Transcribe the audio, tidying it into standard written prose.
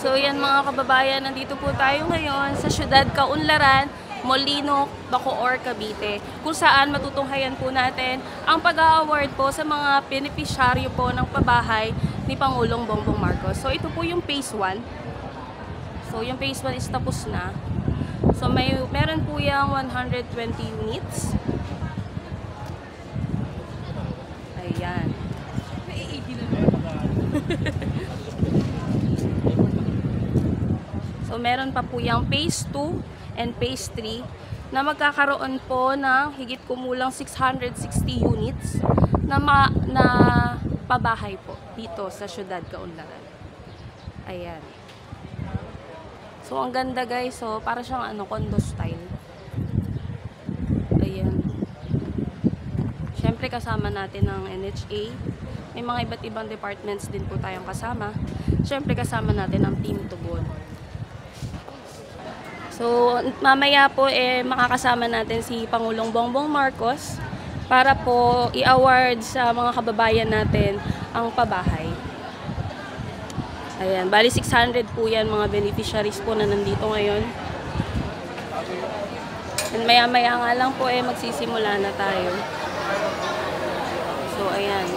So yan mga kababayan, nandito po tayo ngayon sa Siyudad Kaunlaran, Molino, Bacoor, Cavite, kung saan matutunghayan po natin ang pag-award po sa mga beneficiaryo po ng pabahay ni Pangulong Bongbong Marcos. So ito po yung phase 1. So yung phase 1 is tapos na. So meron po yung 120 units. Ayan. So meron pa po yung phase 2 and phase 3 na magkakaroon po ng higit kumulang 660 units na pabahay po dito sa Siyudad Kaunlaran. Ayan. So ang ganda guys, so para siyang condo style. Ayan. Siyempre kasama natin ang NHA. May mga iba't ibang departments din po tayong kasama. Siyempre kasama natin ang Team Tugon. So, mamaya po makakasama natin si Pangulong Bongbong Marcos para po i-award sa mga kababayan natin ang pabahay. Ayan, bali 600 po yan mga beneficiaries po na nandito ngayon. And maya-maya nga lang po magsisimula na tayo. So, ayan.